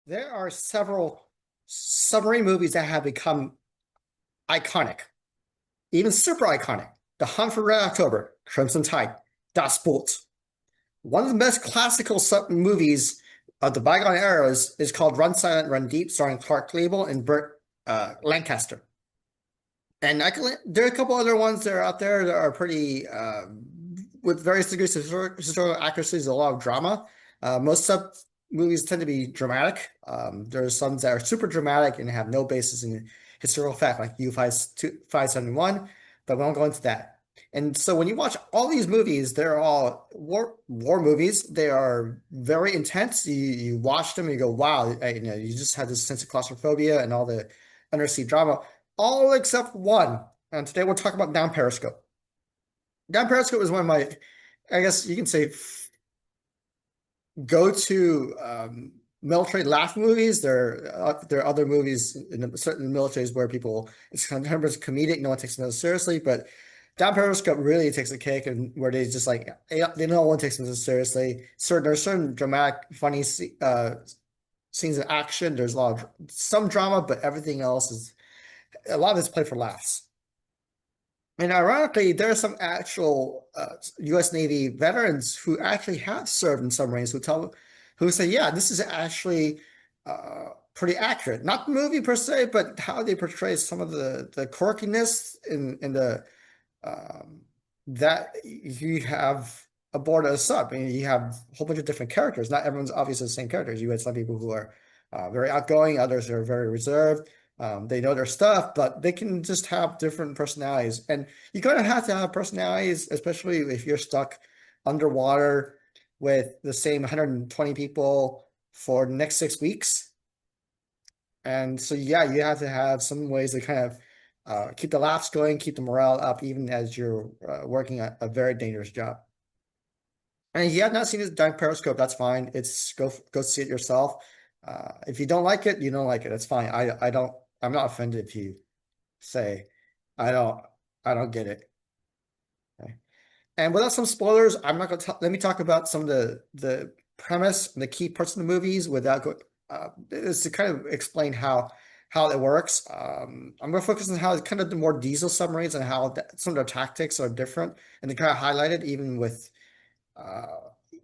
There are several submarine movies that have become iconic, even super iconic. The Hunt for Red October, Crimson Tide, Das Boot. One of the best classical sub movies of the bygone eras is called Run Silent, Run Deep, starring Clark Gable and Burt Lancaster. And there are a couple other ones that are out there that are pretty, with various degrees of historical accuracies, a lot of drama. Most sub movies tend to be dramatic. There are some that are super dramatic and have no basis in historical fact, like U-571, but we won't go into that. And so when you watch all these movies, they're all war movies. They are very intense. You watch them and you go, wow, you just had this sense of claustrophobia and all the undersea drama all except one. And today we'll talk about Down Periscope. Down Periscope is one of my, I guess you can say, go-to military laugh movies. There are other movies in certain militaries where people, it's sometimes comedic, no one takes it seriously, but Down Periscope really takes a cake, and where they just like no one takes them seriously. There's certain dramatic, funny scenes of action. There's a lot of some drama, but everything else is a lot of it's played for laughs. And ironically, there are some actual U.S. Navy veterans who actually have served in submarines who say, yeah, this is actually pretty accurate. Not the movie per se, but how they portray some of the quirkiness in the that you have aboard a sub. I mean, you have a whole bunch of different characters. Not everyone's obviously the same characters. You had some people who are very outgoing, others are very reserved. They know their stuff, but they can just have different personalities. And you're going to have personalities, especially if you're stuck underwater with the same 120 people for the next 6 weeks. And so, yeah, you have to have some ways to kind of keep the laughs going, keep the morale up, even as you're working a very dangerous job. And if you have not seen it on Periscope, that's fine. It's go see it yourself. If you don't like it, you don't like it. That's fine. I'm not offended if you say I don't I don't get it. Okay. And without some spoilers, I'm not gonna let me talk about some of the premise and the key parts of the movies without going is to kind of explain how it works. I'm going to focus on how kind of the more diesel submarines and how some of their tactics are different, and they kind of highlight it even with uh,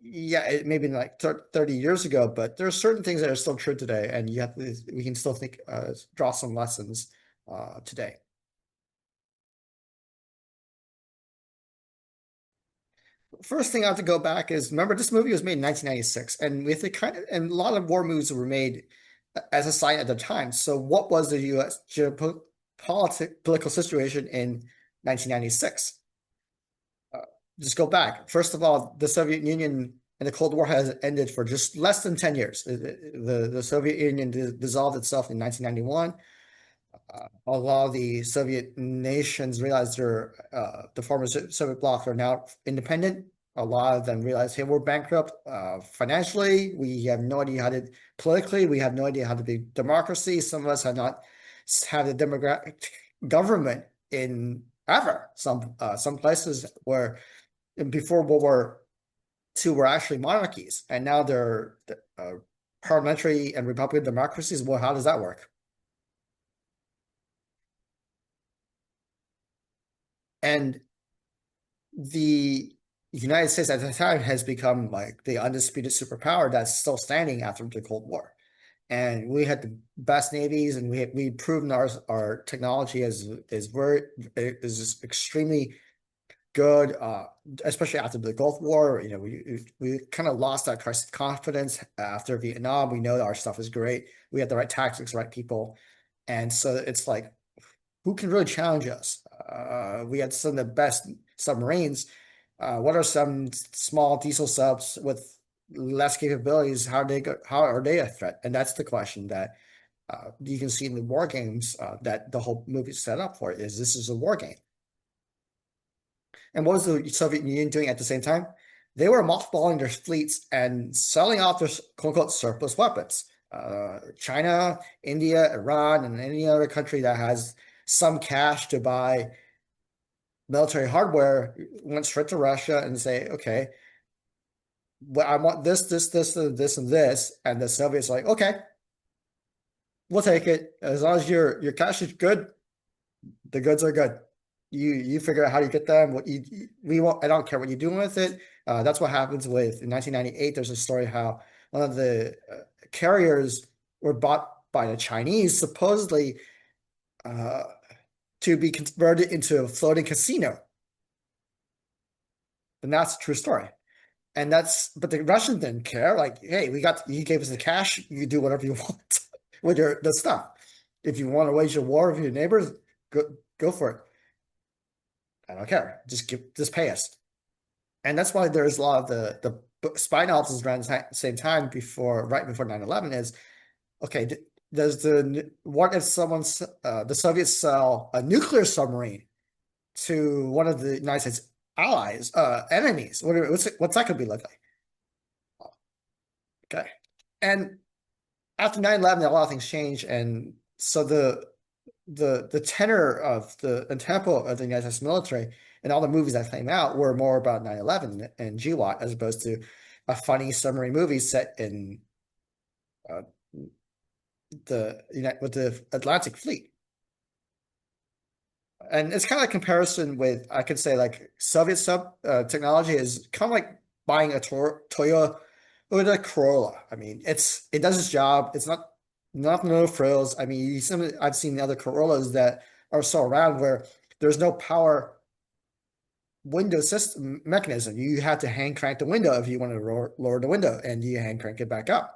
yeah, it may be like 30 years ago, but there are certain things that are still true today, and we can still draw some lessons today. First thing I have to go back is remember this movie was made in 1996, and with the and a lot of war movies were made as a sign at the time. So what was the U.S. Political situation in 1996? Uh, just go back. First of all, the Soviet Union and the Cold War has ended for just less than 10 years. The Soviet Union dissolved itself in 1991. A lot of the Soviet nations realized the former Soviet bloc are now independent. A lot of them realize, hey, we're bankrupt financially. We have no idea how to politically. We have no idea how to be democracy. Some of us have not had a democratic government in ever. Some places where before World War II were actually monarchies, and now they're parliamentary and republican democracies. Well, how does that work? And the United States at the time has become like the undisputed superpower that's still standing after the Cold War. And we had the best navies, and we proven our technology is extremely good, especially after the Gulf War. You know, we kind of lost that confidence after Vietnam. We know that our stuff is great. We had the right tactics, right people, and so it's like, who can really challenge us? We had some of the best submarines. What are some small diesel subs with less capabilities? How are they a threat? And that's the question that you can see in the war games that the whole movie is set up for. Is this is a war game? And what was the Soviet Union doing at the same time? They were mothballing their fleets and selling off their quote unquote surplus weapons. China, India, Iran, and any other country that has some cash to buy military hardware went straight to Russia and say, okay, well, I want this, and this, and this. And the Soviets are like, okay. we'll take it as long as your cash is good. The goods are good. You figure out how you get them. What we won't. I don't care what you're doing with it. That's what happens with in 1998. There's a story how one of the carriers were bought by the Chinese supposedly uh, to be converted into a floating casino, and that's a true story. And that's but the Russians didn't care. Like, hey, you gave us the cash. You do whatever you want with your the stuff. If you want to wage a war with your neighbors, go for it. I don't care. Just pay us. And that's why there's a lot of the spy novels around the same time right before 9/11 is okay. Does the what if the Soviets sell a nuclear submarine to one of the United States allies, enemies? What's that gonna be like? Okay. And after 9/11, a lot of things changed, and so the tenor of the tempo of the United States military and all the movies that came out were more about 9/11 and GWAT as opposed to a funny submarine movie set in uh, with the Atlantic Fleet. And it's kind of a comparison with I could say like Soviet sub technology is kind of like buying a Toyota with a Corolla. I mean, it does its job. It's not no frills. I mean, I've seen other Corollas that are still around where there's no power window system mechanism. You have to hand crank the window if you want to lower the window, and you hand crank it back up.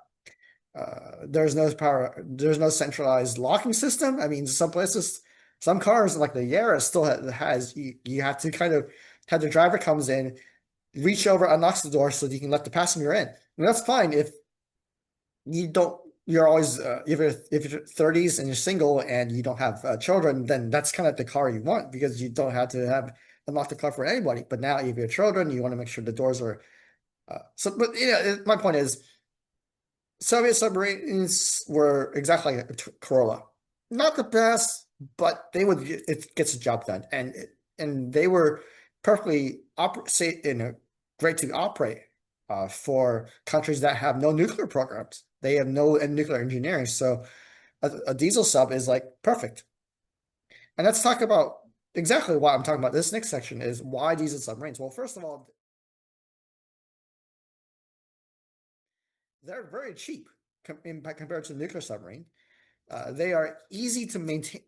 There's no power. There's no centralized locking system. I mean, some places, some cars like the Yaris still has you have to kind of have the driver comes in, reach over, unlocks the door so that you can let the passenger in. And that's fine if you don't. You're always if you're 30s and you're single and you don't have children, then that's kind of the car you want because you don't have to have unlock the car for anybody. But now if you have children, you want to make sure the doors are so. But my point is Soviet submarines were exactly like a Corolla. Not the best, but it gets the job done. And they were perfectly great to operate for countries that have no nuclear programs. They have no nuclear engineering. So a diesel sub is like perfect. And let's talk about exactly what I'm talking about. This next section is why diesel submarines. Well, first of all, they're very cheap compared to the nuclear submarine. They are easy to maintain.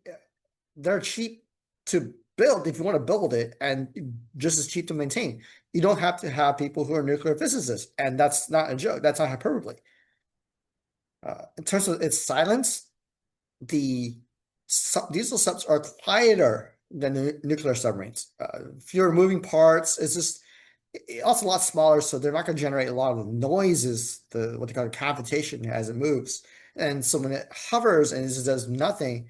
They're cheap to build if you want to build it, and just as cheap to maintain. You don't have to have people who are nuclear physicists, and that's not a joke. That's not hyperbole. In terms of its silence, the diesel subs are quieter than the nuclear submarines. Fewer moving parts. It's just also a lot smaller, so they're not going to generate a lot of noises, what they call cavitation as it moves. And so when it hovers and it just does nothing,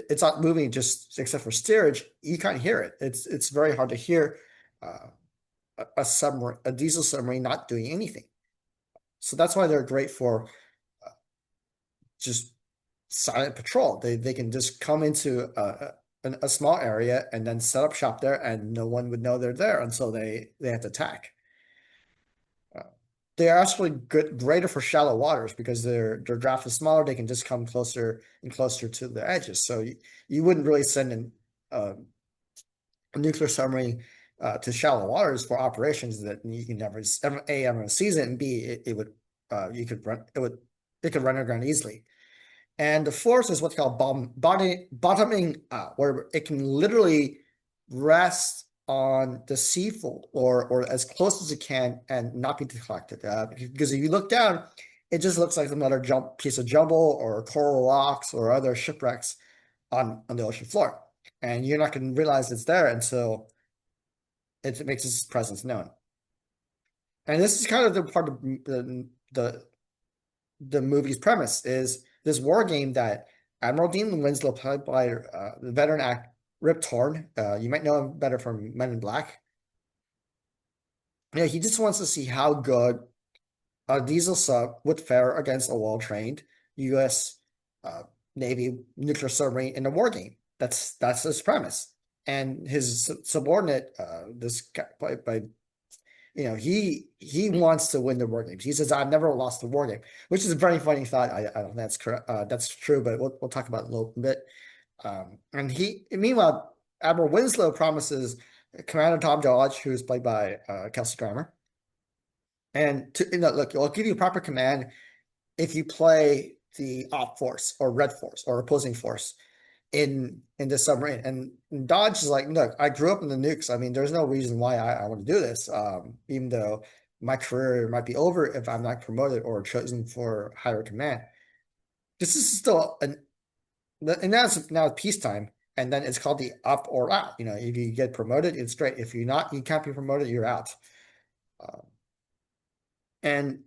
it's not moving just except for steerage. You can't hear it. It's very hard to hear a diesel submarine not doing anything. So that's why they're great for just silent patrol. They can just come into a small area and then set up shop there, and no one would know they're there until they have to attack. They are actually greater for shallow waters because their draft is smaller. They can just come closer and closer to the edges. So you wouldn't really send a nuclear submarine to shallow waters for operations that you can never ever seize it, and B it would you could run it could run aground easily. And the fourth is what's called bottoming out, where it can literally rest on the seafold or as close as it can and not be deflected. Because if you look down, it just looks like another piece of jumble or coral rocks or other shipwrecks on the ocean floor. And you're not going to realize it's there until it makes its presence known. And this is kind of the part of the movie's premise is this war game that Admiral Dean Winslow, played by the veteran actor Rip Torn. You might know him better from Men in Black. Yeah, he just wants to see how good a diesel sub would fare against a well-trained U.S. Navy nuclear submarine in a war game. That's his premise. And his subordinate, this guy played by he wants to win the war games. He says, "I've never lost a war game," which is a very funny thought. I don't think that's correct. That's true, but we'll talk about it a little bit. And meanwhile, Admiral Winslow promises Commander Tom Dodge, who is played by Kelsey Grammer, and look, I'll give you proper command if you play the op force or red force or opposing force in the submarine. And Dodge is like, look, I grew up in the nukes. I mean, there's no reason why I want to do this, even though my career might be over if I'm not promoted or chosen for higher command. This is still and now it's peacetime, and then it's called the up or out. If you get promoted, it's great. If you're not, you can't be promoted, you're out. And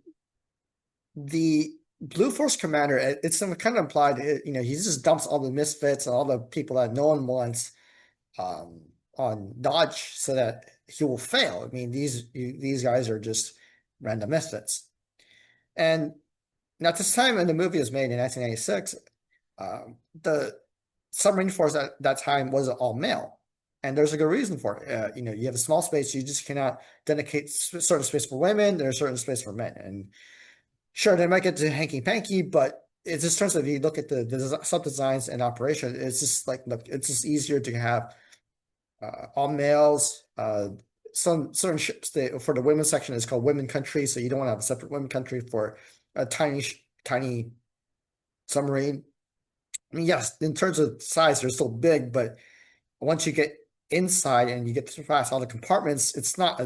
the Blue Force commander, it's kind of implied, he just dumps all the misfits and all the people that no one wants on Dodge so that he will fail. I mean, these guys are just random misfits. And now, this time in the movie was made in 1996, the submarine force at that time was all male. And there's a good reason for it. You have a small space, you just cannot dedicate certain space for women, there's certain space for men. And sure, they might get to hanky-panky, but it just turns out if you look at the sub-designs and operation, it's just like, look, it's just easier to have all males. Some certain ships, for the women's section, is called women country, so you don't want to have a separate women country for a tiny submarine. I mean, yes, in terms of size, they're still big, but once you get inside and you get to pass all the compartments, it's not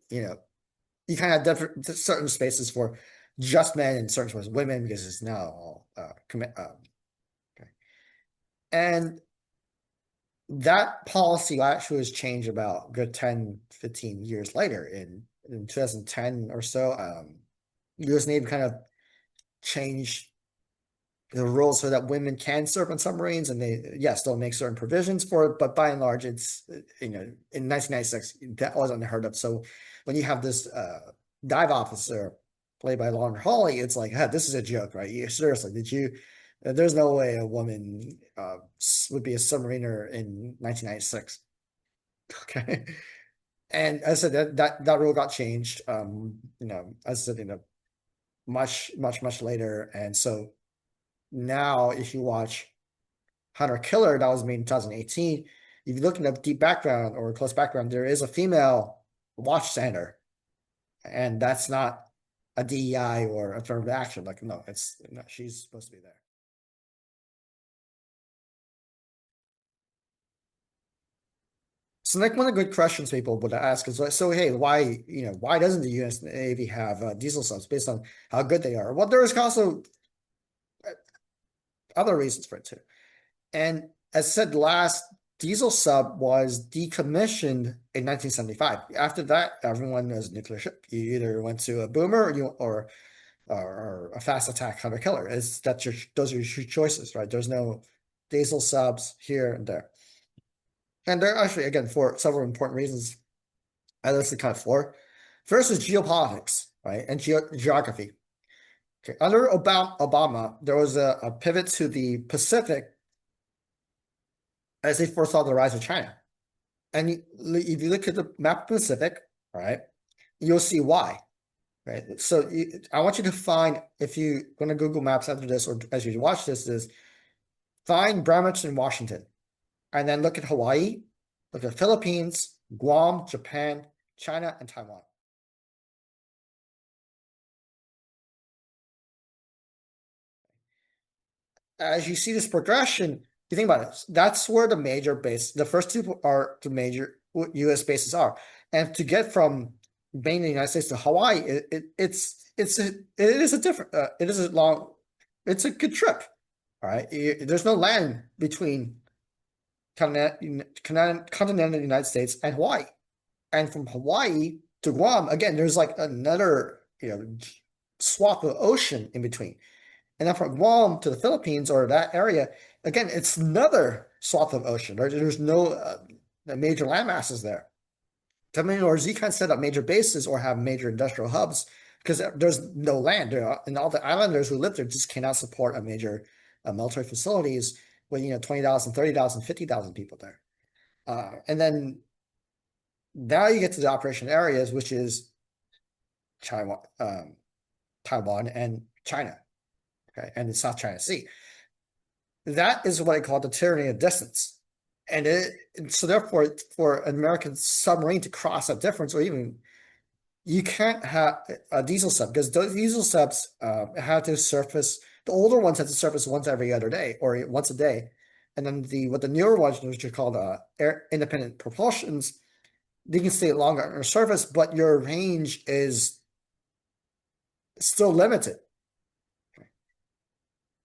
you kind of have different certain spaces for just men and certain spaces for women because it's now all okay. And that policy actually was changed about a good 10, 15 years later in 2010 or so. US Navy kind of changed the rules so that women can serve on submarines, and they'll make certain provisions for it, but by and large, it's, in 1996, that was unheard of. So when you have this dive officer played by Lauren Holly, it's like, this is a joke, right? Seriously, there's no way a woman would be a submariner in 1996. Okay. And as I said, that rule got changed, as I said, much, much, much later. And so now, if you watch Hunter Killer, that was made in 2018, if you look in the deep background or close background, there is a female watchstander, and that's not a DEI or affirmative action. Like, no, she's supposed to be there. So, like, one of the good questions people would ask is, so hey, why doesn't the U.S. Navy have diesel subs based on how good they are? Well, there is also other reasons for it too. And as said, the last diesel sub was decommissioned in 1975. After that, everyone was a nuclear ship. You either went to a boomer or a fast attack hunter killer. Those are your choices, right? There's no diesel subs here and there. And they're actually, again, for several important reasons. I listed kind of four. First is geopolitics, right? And geography. Okay. Under Obama, there was a pivot to the Pacific as they foresaw the rise of China. And if you look at the map of the Pacific, right, you'll see why, right? So I want you to find, if you're going to Google Maps after this or as you watch this, is find Bremerton, Washington, and then look at Hawaii, look at Philippines, Guam, Japan, China, and Taiwan. As you see this progression, you think about it, that's where the major base, the first two are the major US bases are. And to get from being in the United States to Hawaii, it is a good trip. All right. There's no land between continental United States and Hawaii. And from Hawaii to Guam, again, there's like another swath of ocean in between. And then from Guam to the Philippines or that area, again, it's another swath of ocean. Right? There's no major land masses there. Or you can't set up major bases or have major industrial hubs because there's no land there. And all the islanders who live there just cannot support a major military facilities with 20,000, 30,000, 50,000 people there. And then Now you get to the operation areas, which is Taiwan and China, okay, and the South China Sea. That is what I call the tyranny of distance. So therefore, for an American submarine to cross that difference, or even you can't have a diesel sub, because those diesel subs have to surface. The older ones have to surface once every other day or once a day, and then the newer ones, which are called air independent propulsions, they can stay longer on the surface, but your range is still limited.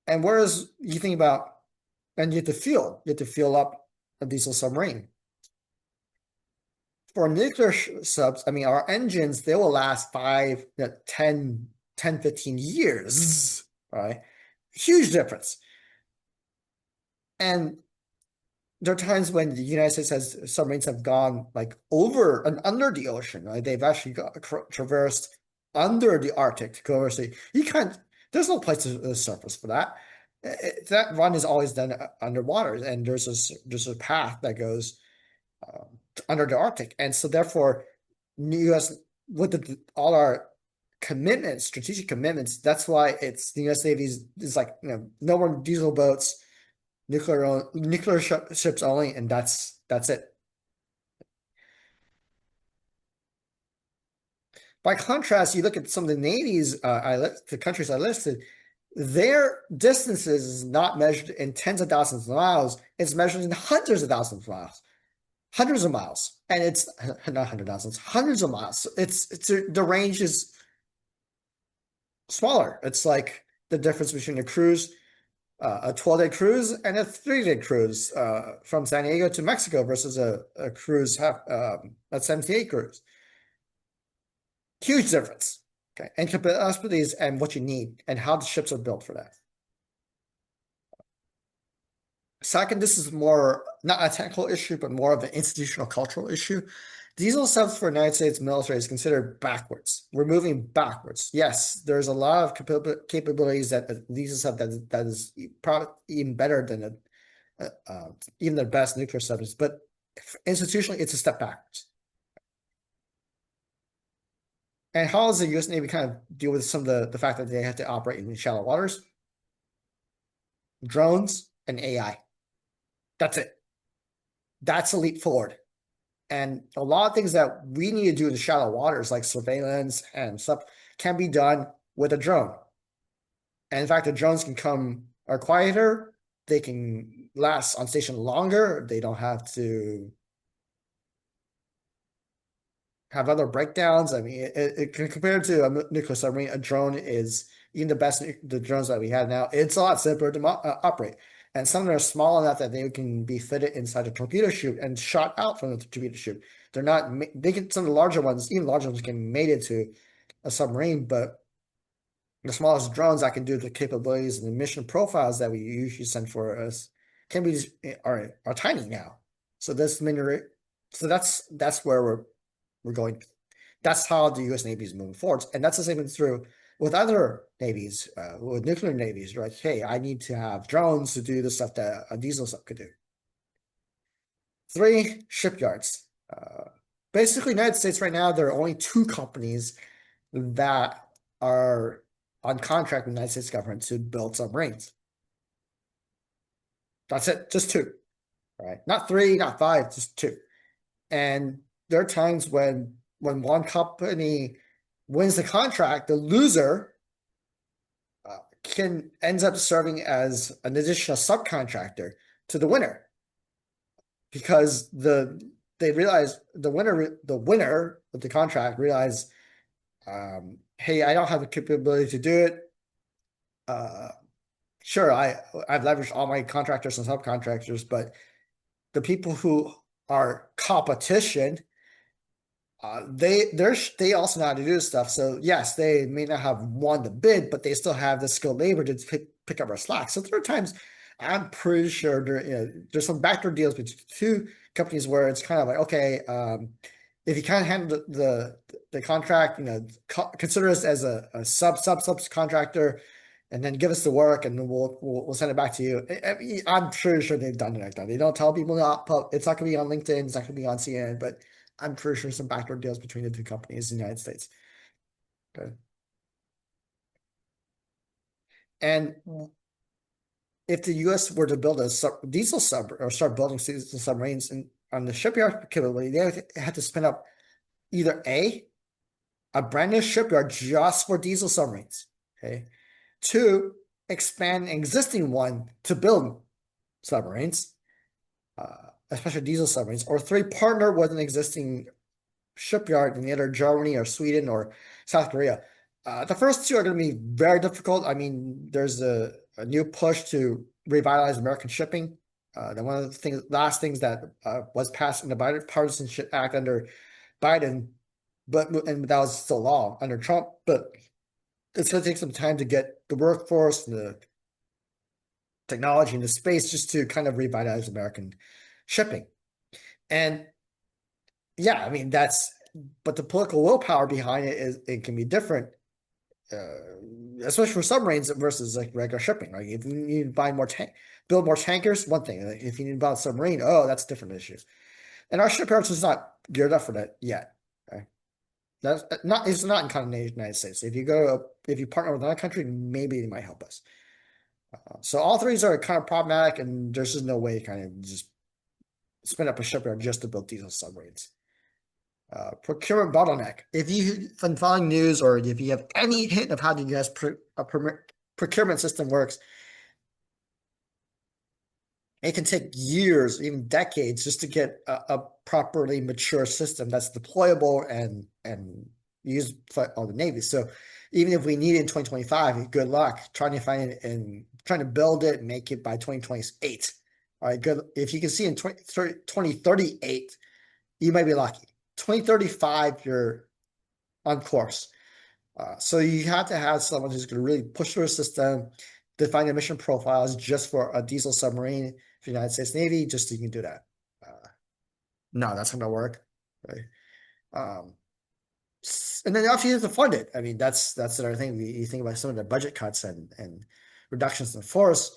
And whereas you think about, and you have to fuel up a diesel submarine. For nuclear subs, I mean, our engines, they will last 5, 10, 15 years, right? Huge difference. And there are times when the United States has submarines have gone like over and under the ocean, right? They've actually traversed under the Arctic to go oversea. You can't, there's no place to surface for that. That run is always done underwater, and there's a path that goes under the Arctic. And so therefore, U.S. with all our commitments, strategic commitments, that's why it's the U.S. Navy is like, no more diesel boats, nuclear ships only, and that's it. By contrast, you look at some of the navies, the countries I listed, their distances is not measured in tens of thousands of miles. It's measured in hundreds of thousands of miles. Hundreds of miles, and it's not hundred thousands, hundreds of miles. It's the range is smaller. It's like the difference between a cruise, a 12-day cruise, and a 3-day cruise from San Diego to Mexico versus a cruise a 78 cruise. Huge difference. Okay, and capabilities and what you need and how the ships are built for that. Second, this is more not a technical issue, but more of an institutional cultural issue. Diesel subs for the United States military is considered backwards. We're moving backwards. Yes, there's a lot of capabilities that a diesel sub that is probably even better than even the best nuclear subs, but institutionally, it's a step backwards. And how does the U.S. Navy kind of deal with some of the fact that they have to operate in shallow waters? Drones and AI. That's it. That's a leap forward. And a lot of things that we need to do in the shallow waters, like surveillance and stuff, can be done with a drone. And in fact, the drones are quieter. They can last on station longer. They don't have to have other breakdowns. I mean, compared to a nuclear submarine, a drone is even the drones that we have now. It's a lot simpler to operate. And some of them are small enough that they can be fitted inside a torpedo chute and shot out from the torpedo chute. They're not, some of the larger ones, even larger ones, can mate it to a submarine, but the smallest drones that can do the capabilities and the mission profiles that we usually send for us are tiny now. So that's where we're going. That's how the U.S. Navy is moving forward, and that's the same through with other navies, with nuclear navies. Right? Hey, I need to have drones to do the stuff that a diesel sub could do. 3, shipyards. Basically, United States right now, there are only 2 companies that are on contract with the United States government to build submarines. That's it, just 2, right? Not 3, not 5, just 2. And there are times when one company wins the contract, the loser ends up serving as an additional subcontractor to the winner, because they realize the winner of the contract realized, hey, I don't have the capability to do it. Sure, I've leveraged all my contractors and subcontractors, but the people who are competition, they also know how to do this stuff. So yes, they may not have won the bid, but they still have the skilled labor to pick up our slack. So there are times I'm pretty sure there's some backdoor deals between 2 companies where it's kind of like, okay, if you can't handle the contract, consider us as a subcontractor, and then give us the work, and we'll send it back to you. I'm pretty sure they've done it like that. They don't tell people not. It's not going to be on LinkedIn. It's not going to be on CNN, but I'm pretty sure some backdoor deals between the two companies in the United States. Okay. And if the U.S. were to build a diesel sub or start building diesel submarines on the shipyard capability, they had to spin up either a brand new shipyard just for diesel submarines. Okay. Two, expand an existing one to build submarines, especially diesel submarines. Or three, partner with an existing shipyard in either Germany or Sweden or South Korea. The first two are going to be very difficult. I mean, there's a new push to revitalize American shipping. One of the last things that was passed in the Bipartisanship Act under Biden, and that was still law under Trump. But it's going to take some time to get the workforce and the technology and the space just to kind of revitalize American shipping. And yeah, I mean but the political willpower behind it can be different, especially for submarines versus like regular shipping. Right? If you need to build more tankers, one thing. Like if you need to build a submarine, oh, that's a different issue. And our shipyards is not geared up for that yet. Okay? It's not in kind of the United States. If you partner with another country, maybe they might help us. So all threes are kind of problematic, and there's just no way to kind of just spin up a shipyard just to build diesel submarines. Procurement bottleneck. If you've been following news or if you have any hint of how the U.S. procurement system works, it can take years, even decades, just to get a properly mature system that's deployable and used for all the Navy. So even if we need it in 2025, good luck trying to find it and trying to build it and make it by 2028. All right, good. If you can see in 2038, you might be lucky. 2035, you're on course. So you have to have someone who's going to really push through a system, define the mission profiles just for a diesel submarine for the United States Navy, just so you can do that. No, that's not going to work. Right? And then obviously you have to fund it. I mean, that's another thing. You think about some of the budget cuts and reductions in force.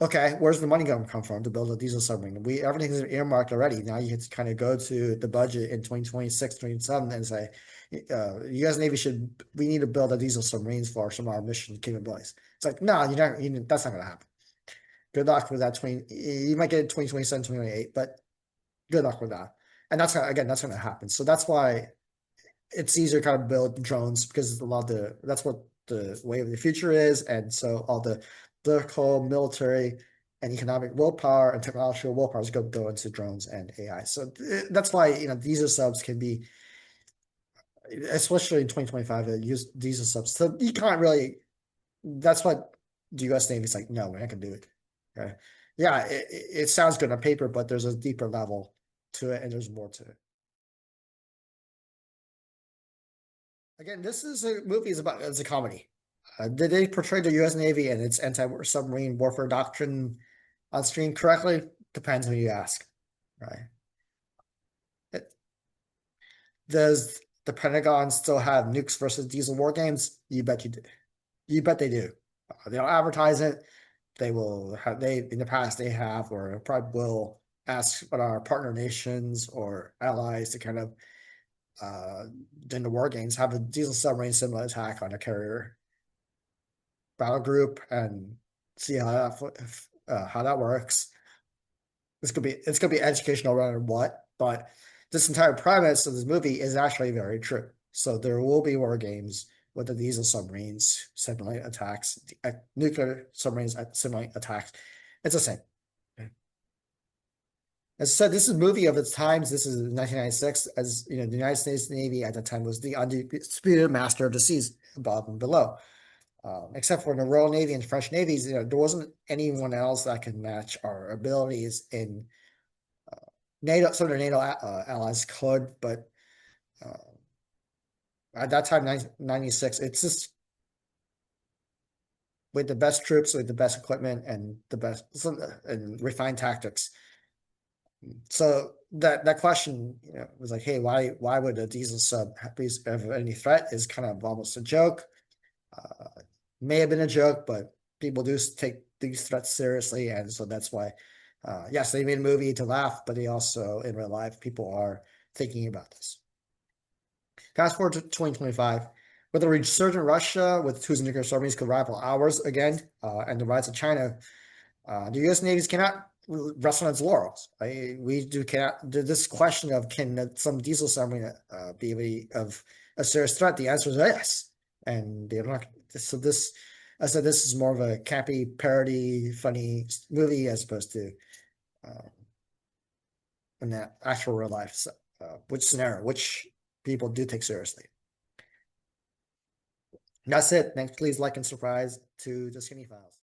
Okay, where's the money going to come from to build a diesel submarine? Everything's earmarked already. Now you have to kind of go to the budget in 2026, 2027 and say, U.S. Navy we need to build a diesel submarines for some of our mission capabilities. It's like, no, that's not going to happen. Good luck with that. You might get it 2027, 2028, but good luck with that. And that's going to happen. So that's why it's easier to kind of build drones because that's what the way of the future is. And so all the political, military, and economic willpower and technological willpower is going to go into drones and AI. So that's why diesel subs can be, especially in 2025, use diesel subs. So you can't really. That's what the U.S. Navy is like. No, we're not going to do it. Okay. Yeah, it sounds good on paper, but there's a deeper level to it, and there's more to it. Again, this is a movie. It's a comedy. Did they portray the U.S. Navy and its anti-submarine warfare doctrine on screen correctly? Depends who you ask, right? Does the Pentagon still have nukes versus diesel war games? You bet you do. You bet they do. They don't advertise it. They will have. In the past they have or probably will ask what our partner nations or allies to kind of in the war games have a diesel submarine similar attack on a carrier battle group and see how that works. It's gonna be educational rather than what, but this entire premise of this movie is actually very true. So there will be war games with the diesel submarines, simulate attacks, nuclear submarines simulate attacks. It's the same. As I said, this is a movie of its times. This is 1996. As you know, the United States Navy at the time was the undisputed master of the seas above and below. Except for the Royal Navy and French navies, there wasn't anyone else that could match our abilities in NATO. Some of the NATO allies could, but at that time, 1996, it's just with the best troops, with the best equipment, and the best and refined tactics. So that question, was like, hey, why would a diesel sub have any threat? Is kind of almost a joke. May have been a joke, but people do take these threats seriously, and so that's why. Yes, they made a movie to laugh, but they also in real life people are thinking about this. Fast forward to 2025, with a resurgent Russia with whose nuclear submarines could rival ours again, and the rise of China, the U.S. navies cannot rest on its laurels. We cannot. This question of can some diesel submarine be of a serious threat? The answer is yes, and they're not. So this, I said, this is more of a campy, parody, funny movie as opposed to in that actual real life, which scenario, which people do take seriously. That's it. Thanks. Please like and subscribe to the Skinny Files.